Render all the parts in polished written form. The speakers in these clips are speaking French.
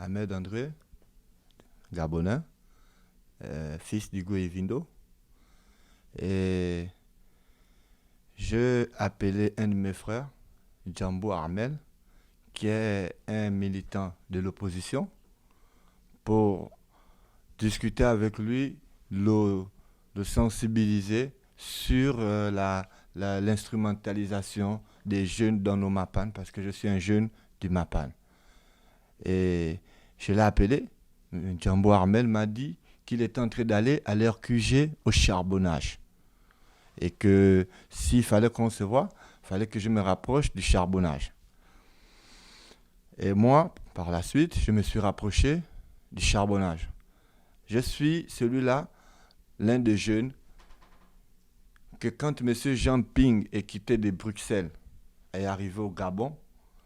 Ahmed André, Gabonais, fils d'Hugo et Vindo. Et je appelé un de mes frères, Djambo Armel, qui est un militant de l'opposition, pour discuter avec lui, le sensibiliser sur l'instrumentalisation des jeunes dans nos MAPAN, parce que je suis un jeune du MAPAN. Et je l'ai appelé, Djambo Armel m'a dit qu'il était en train d'aller à leur QG au charbonnage. Et que s'il fallait qu'on se voit, il fallait que je me rapproche du charbonnage. Et moi, par la suite, je me suis rapproché du charbonnage. Je suis celui-là, l'un des jeunes, que quand M. Jean Ping est quitté de Bruxelles et est arrivé au Gabon,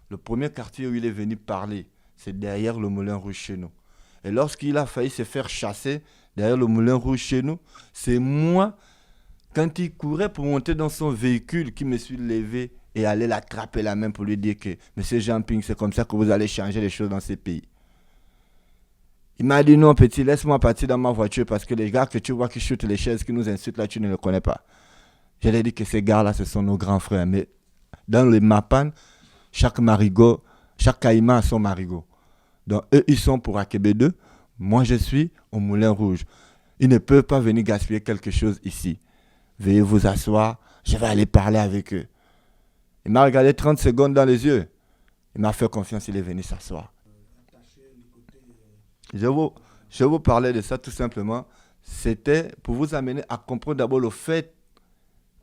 le premier quartier où il est venu parler, c'est derrière le Moulin Rouge chez nous. Et lorsqu'il a failli se faire chasser derrière le Moulin Rouge chez nous, c'est moi, quand il courait pour monter dans son véhicule, qui me suis levé et allé l'attraper la main pour lui dire que M. Jean Ping, c'est comme ça que vous allez changer les choses dans ces pays. Il m'a dit non petit, laisse-moi partir dans ma voiture parce que les gars que tu vois qui chutent les chaises, qui nous insultent là, tu ne les connais pas. Je lui ai dit que ces gars-là, ce sont nos grands frères. Mais dans les Mapan, chaque marigot, chaque caïman a son marigot. Donc eux, ils sont pour Akebe 2. Moi, je suis au Moulin Rouge. Ils ne peuvent pas venir gaspiller quelque chose ici. Veuillez vous asseoir, je vais aller parler avec eux. Il m'a regardé 30 secondes dans les yeux. Il m'a fait confiance, il est venu s'asseoir. Je vous parlais de ça tout simplement. C'était pour vous amener à comprendre d'abord le fait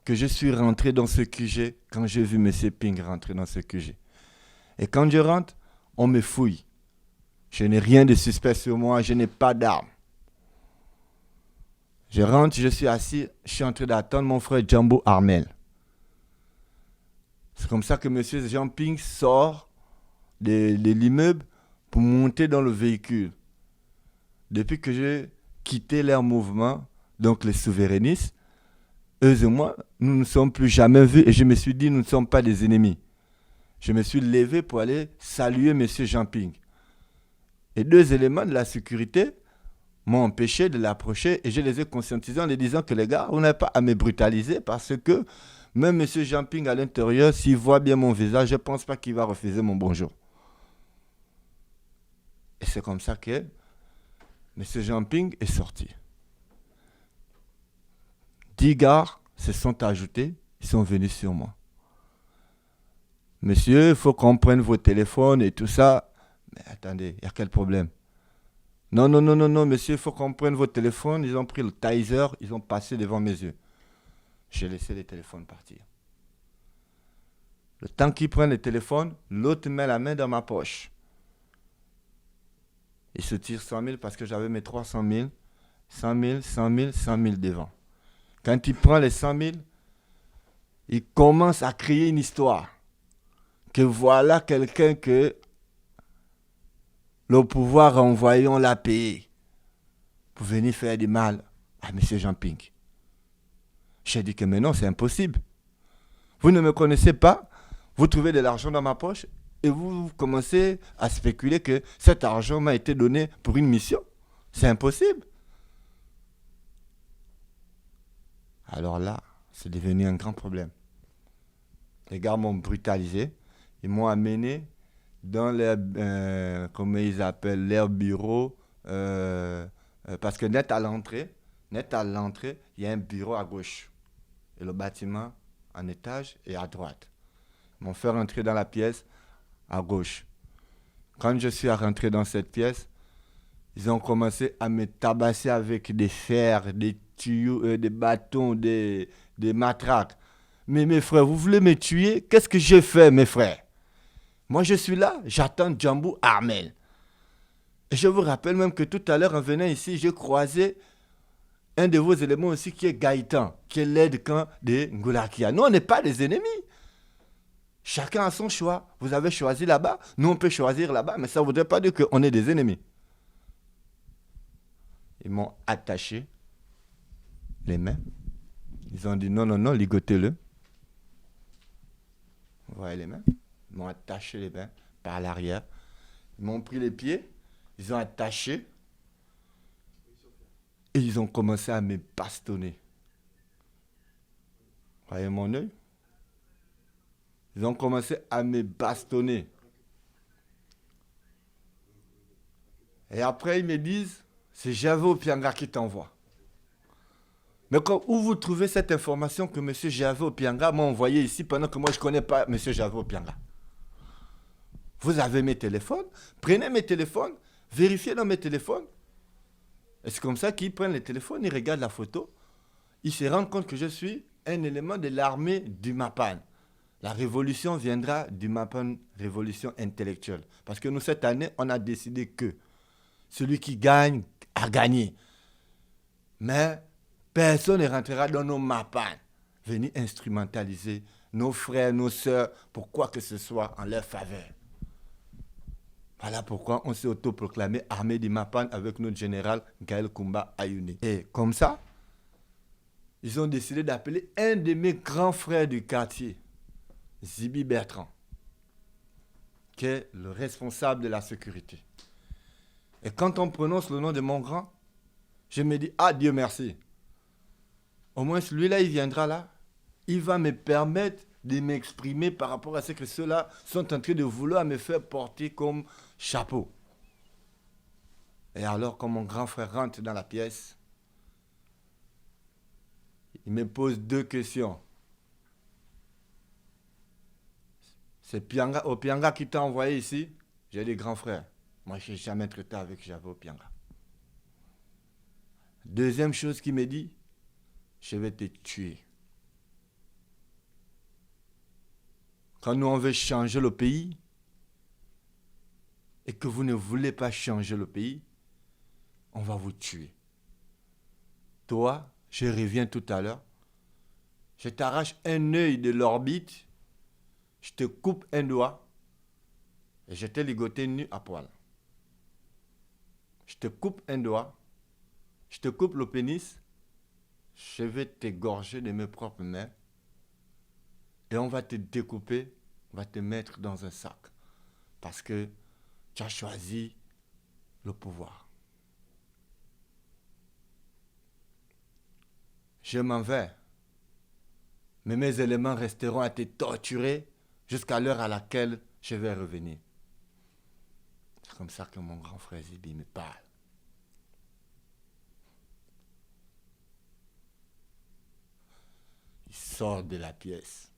que je suis rentré dans ce QG quand j'ai vu M. Ping rentrer dans ce QG. Et quand je rentre, on me fouille. Je n'ai rien de suspect sur moi, je n'ai pas d'armes. Je rentre, je suis assis, je suis en train d'attendre mon frère Djambo Armel. C'est comme ça que M. Jean Ping sort de l'immeuble pour monter dans le véhicule. Depuis que j'ai quitté leur mouvement, donc les souverainistes, eux et moi, nous ne nous sommes plus jamais vus et je me suis dit, nous ne sommes pas des ennemis. Je me suis levé pour aller saluer M. Jean Ping. Et deux éléments de la sécurité m'ont empêché de l'approcher et je les ai conscientisés en les disant que les gars, on n'a pas à me brutaliser parce que même M. Jean Ping à l'intérieur, s'il voit bien mon visage, je ne pense pas qu'il va refuser mon bonjour. Et c'est comme ça que M. Jean Ping est sorti. 10 gars se sont ajoutés, ils sont venus sur moi. Monsieur, il faut qu'on prenne vos téléphones et tout ça. Mais attendez, il y a quel problème? Non, monsieur, il faut qu'on prenne vos téléphones. Ils ont pris le taser, ils ont passé devant mes yeux. J'ai laissé les téléphones partir. Le temps qu'ils prennent les téléphones, l'autre met la main dans ma poche. Il se tire 100 000 parce que j'avais mes 300 000, 100 000, 100 000, 100 000 devant. Quand il prend les 100 000, il commence à créer une histoire. Que voilà quelqu'un que le pouvoir envoyé, on l'a payé pour venir faire du mal à M. Jean Ping. J'ai dit que mais non, c'est impossible. Vous ne me connaissez pas, vous trouvez de l'argent dans ma poche et vous commencez à spéculer que cet argent m'a été donné pour une mission. C'est impossible. Alors là, c'est devenu un grand problème. Les gars m'ont brutalisé. Ils m'ont amené dans leur, comment ils appellent, leur bureau. Parce que net à l'entrée, il y a un bureau à gauche. Et le bâtiment en étage et à droite. Ils m'ont fait rentrer dans la pièce à gauche. Quand je suis rentré dans cette pièce, ils ont commencé à me tabasser avec des fers, des tuyaux, des bâtons, des matraques. Mais mes frères, vous voulez me tuer? Qu'est-ce que j'ai fait, mes frères? Moi, je suis là, j'attends Djambo Armel. Et je vous rappelle même que tout à l'heure, en venant ici, j'ai croisé un de vos éléments aussi qui est Gaëtan, qui est l'aide-camp de Ngoulakia. Nous, on n'est pas des ennemis. Chacun a son choix. Vous avez choisi là-bas, nous, on peut choisir là-bas, mais ça ne voudrait pas dire qu'on est des ennemis. Ils m'ont attaché les mains. Ils ont dit non, ligotez-le. Vous voyez les mains? Ils m'ont attaché les mains par l'arrière. Ils m'ont pris les pieds. Ils ont attaché et ils ont commencé à me bastonner. Voyez mon œil? Ils ont commencé à me bastonner. Et après, ils me disent, c'est Gervais Opianga qui t'envoie. Mais où vous trouvez cette information que M. Gervais Opianga m'a envoyé ici pendant que moi je ne connais pas M. Gervais Opianga? Vous avez mes téléphones, prenez mes téléphones, vérifiez dans mes téléphones. Et c'est comme ça qu'ils prennent les téléphones, ils regardent la photo, ils se rendent compte que je suis un élément de l'armée du Mapan. La révolution viendra du Mapan, révolution intellectuelle. Parce que nous, cette année, on a décidé que celui qui gagne a gagné. Mais personne ne rentrera dans nos Mapan, venir instrumentaliser nos frères, nos sœurs, pour quoi que ce soit en leur faveur. Voilà pourquoi on s'est autoproclamé armée du Mapan avec notre général Gaël Koumba Ayouni. Et comme ça, ils ont décidé d'appeler un de mes grands frères du quartier, Zibi Bertrand, qui est le responsable de la sécurité. Et quand on prononce le nom de mon grand, je me dis, ah Dieu merci. Au moins celui-là, il viendra là. Il va me permettre de m'exprimer par rapport à ce que ceux-là sont en train de vouloir me faire porter comme chapeau. Et alors, quand mon grand frère rentre dans la pièce, il me pose deux questions. C'est Opianga qui t'a envoyé ici? J'ai dit, grand frère, moi je n'ai jamais traité avec Gervais Opianga. Deuxième chose qu'il me dit, je vais te tuer. Quand nous on veut changer le pays et que vous ne voulez pas changer le pays, on va vous tuer. Toi, je reviens tout à l'heure, je t'arrache un œil de l'orbite, je te coupe un doigt et je t'ai ligoté nu à poil. Je te coupe un doigt, je te coupe le pénis, je vais t'égorger de mes propres mains et on va te découper, on va te mettre dans un sac parce que tu as choisi le pouvoir. Je m'en vais, mais mes éléments resteront à te torturer jusqu'à l'heure à laquelle je vais revenir. C'est comme ça que mon grand frère Zibi me parle. Il sort de la pièce.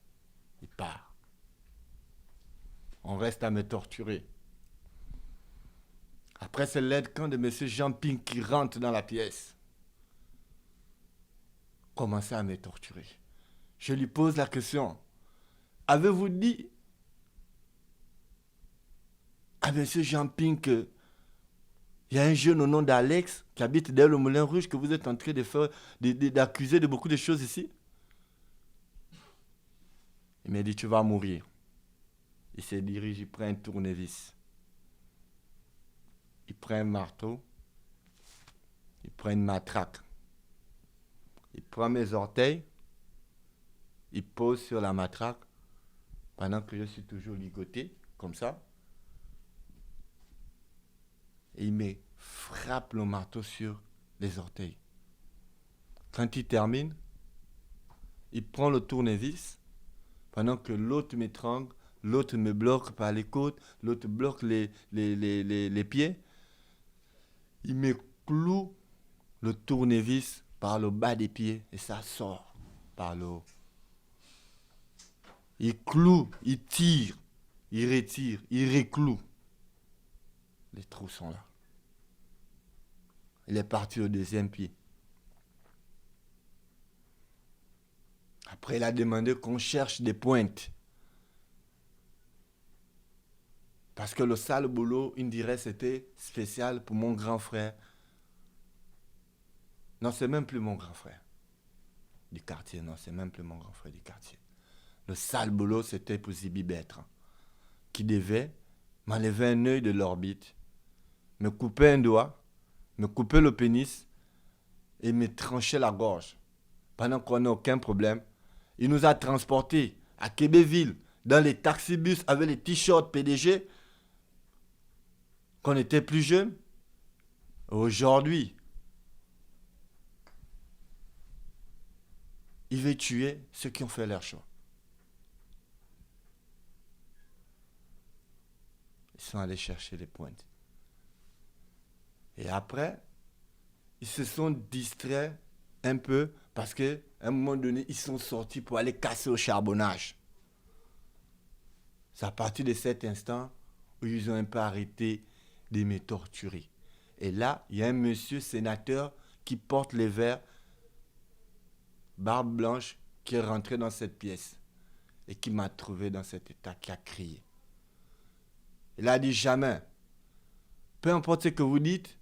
Il part. On reste à me torturer. Après, c'est l'aide-camp de M. Jean Ping qui rentre dans la pièce. Commencez à me torturer. Je lui pose la question. Avez-vous dit à M. Jean Ping qu'il y a un jeune au nom d'Alex qui habite derrière le Moulin Rouge que vous êtes en train d'accuser de beaucoup de choses ici? Il m'a dit, tu vas mourir. Il se dirige, il prend un tournevis. Il prend un marteau. Il prend une matraque. Il prend mes orteils. Il pose sur la matraque pendant que je suis toujours ligoté, comme ça. Et il me frappe le marteau sur les orteils. Quand il termine, il prend le tournevis pendant que l'autre m'étrangle, l'autre me bloque par les côtes, l'autre bloque les pieds. Il me cloue le tournevis par le bas des pieds et ça sort par le haut. Il cloue, il tire, il retire, il recloue. Les trous sont là. Il est parti au deuxième pied. Après, il a demandé qu'on cherche des pointes. Parce que le sale boulot, il dirait, c'était spécial pour mon grand frère. Non, c'est même plus mon grand frère du quartier. Non, c'est même plus mon grand frère du quartier. Le sale boulot, c'était pour Zibi Bertrand, qui devait m'enlever un œil de l'orbite, me couper un doigt, me couper le pénis et me trancher la gorge. Pendant qu'on n'a aucun problème, il nous a transportés à Québéville dans les taxibus avec les t-shirts PDG. Quand on était plus jeune, Aujourd'hui, il veut tuer ceux qui ont fait leur choix. Ils sont allés chercher les pointes. Et après, ils se sont distraits un peu parce qu'à un moment donné, ils sont sortis pour aller casser au charbonnage. C'est à partir de cet instant où ils ont un peu arrêté de me torturer. Et là, il y a un monsieur sénateur qui porte les verres, barbe blanche, qui est rentré dans cette pièce et qui m'a trouvé dans cet état, qui a crié. Il a dit jamais, peu importe ce que vous dites,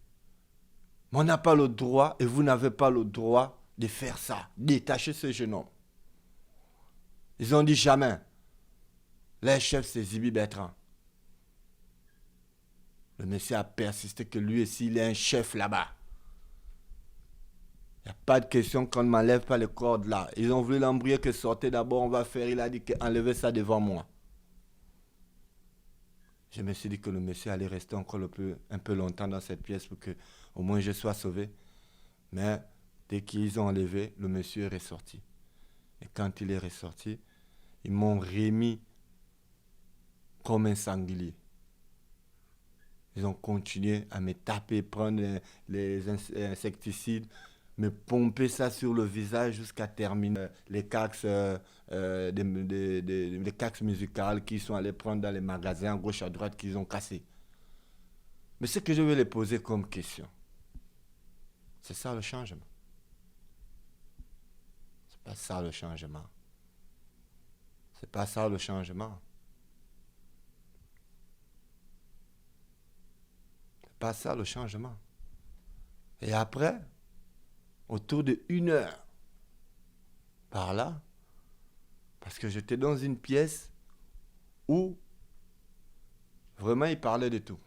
mais on n'a pas le droit et vous n'avez pas le droit de faire ça. Détachez ce jeune homme. Ils ont dit jamais. Leur chef, c'est Zibi Bertrand. Le monsieur a persisté que lui aussi, il est un chef là-bas. Il n'y a pas de question qu'on ne m'enlève pas les cordes là. Ils ont voulu l'embrouiller que sortez d'abord, on va faire. Il a dit qu'enlevez ça devant moi. Je me suis dit que le monsieur allait rester encore un peu longtemps dans cette pièce pour que au moins je sois sauvé. Mais dès qu'ils ont enlevé, le monsieur est ressorti. Et quand il est ressorti, ils m'ont remis comme un sanglier. Ils ont continué à me taper, prendre les insecticides, me pomper ça sur le visage jusqu'à terminer les cax, les cax musicales qu'ils sont allés prendre dans les magasins à gauche à droite qu'ils ont cassés. Mais ce que je vais les poser comme question, c'est ça le changement. C'est pas ça le changement. C'est pas ça le changement. C'est pas ça le changement. Et après, autour de 1 heure, par là, parce que j'étais dans une pièce où vraiment ils parlaient de tout.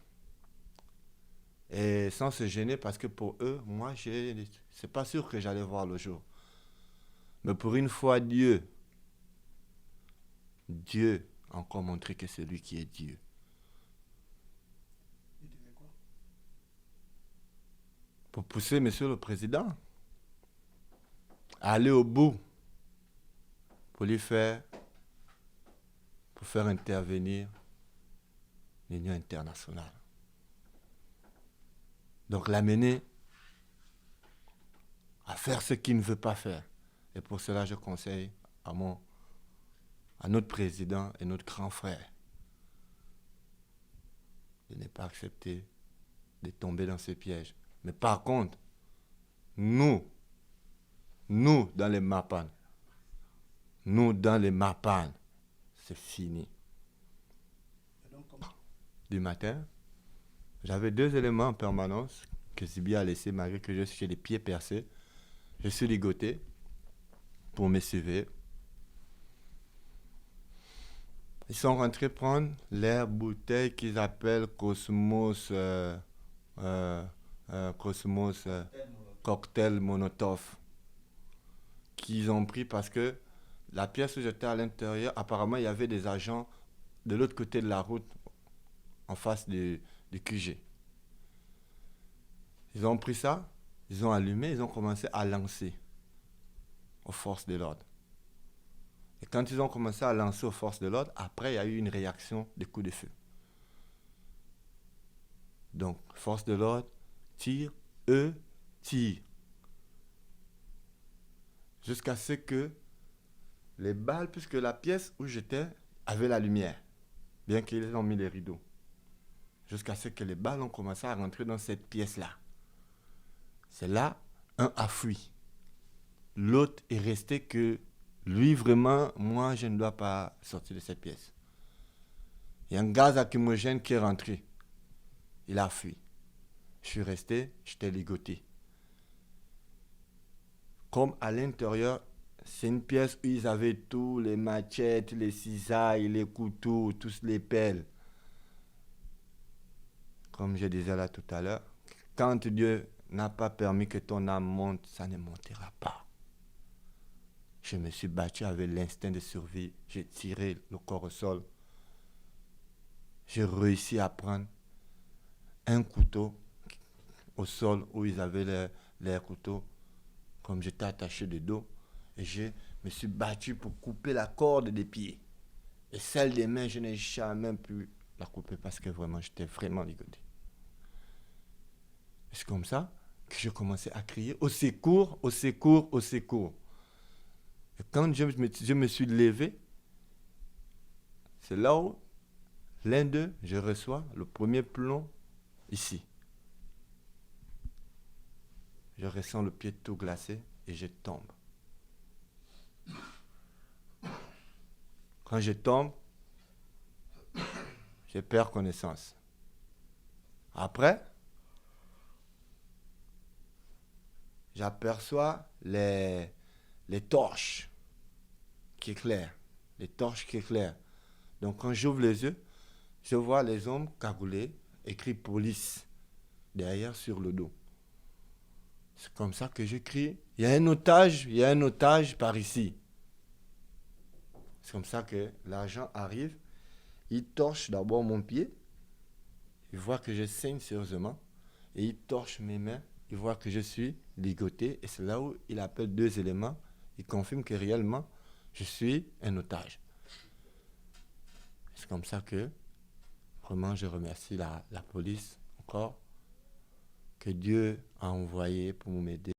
Et sans se gêner, parce que pour eux, moi, c'est pas sûr que j'allais voir le jour. Mais pour une fois, Dieu a encore montré que c'est lui qui est Dieu. Il disait quoi? Pour pousser Monsieur le Président à aller au bout, pour faire intervenir l'Union internationale. Donc l'amener à faire ce qu'il ne veut pas faire. Et pour cela, je conseille à notre président et notre grand frère de ne pas accepter de tomber dans ce piège. Mais par contre, nous, dans les Mapan, c'est fini. Et donc, comment? Du matin, j'avais 2 éléments en permanence que Zibi a laissé malgré que je suis les pieds percés. Je suis ligoté pour me suivre. Ils sont rentrés prendre leur bouteille qu'ils appellent Cosmos, Cosmos Cocktail Molotov, qu'ils ont pris parce que la pièce où j'étais à l'intérieur, apparemment il y avait des agents de l'autre côté de la route, en face du QG. Ils ont pris ça, ils ont allumé, ils ont commencé à lancer aux forces de l'ordre. Et quand ils ont commencé à lancer aux forces de l'ordre, après il y a eu une réaction de coups de feu. Donc, forces de l'ordre tirent, eux tirent. Jusqu'à ce que les balles, puisque la pièce où j'étais avait la lumière, bien qu'ils ont mis les rideaux. Jusqu'à ce que les balles ont commencé à rentrer dans cette pièce-là. C'est là, un a fui. L'autre est resté que lui, vraiment, moi, je ne dois pas sortir de cette pièce. Il y a un gaz lacrymogène qui est rentré. Il a fui. Je suis resté, j'étais ligoté. Comme à l'intérieur, c'est une pièce où ils avaient tout, les machettes, les cisailles, les couteaux, tous les pelles. Comme je disais là tout à l'heure, quand Dieu n'a pas permis que ton âme monte, ça ne montera pas. Je me suis battu avec l'instinct de survie. J'ai tiré le corps au sol. J'ai réussi à prendre un couteau, au sol où ils avaient leurs couteaux, comme j'étais attaché de dos. Et je me suis battu pour couper la corde des pieds. Et celle des mains, je n'ai jamais pu la couper parce que vraiment, j'étais vraiment ligoté. C'est comme ça que je commençais à crier au secours, au secours, au secours. Et quand je me suis levé, c'est là où l'un d'eux, je reçois le premier plomb ici. Je ressens le pied tout glacé et je tombe. Quand je tombe, je perds connaissance. Après, j'aperçois les torches qui éclairent. Les torches qui éclairent. Donc quand j'ouvre les yeux, je vois les hommes cagoulés, écrit police, derrière sur le dos. C'est comme ça que je crie, il y a un otage par ici. C'est comme ça que l'agent arrive, il torche d'abord mon pied, il voit que je saigne sérieusement, et il torche mes mains, il voit que je suis ligoté, et c'est là où il appelle 2 éléments, il confirme que réellement, je suis un otage. C'est comme ça que, vraiment, je remercie la police encore, que Dieu a envoyé pour m'aider.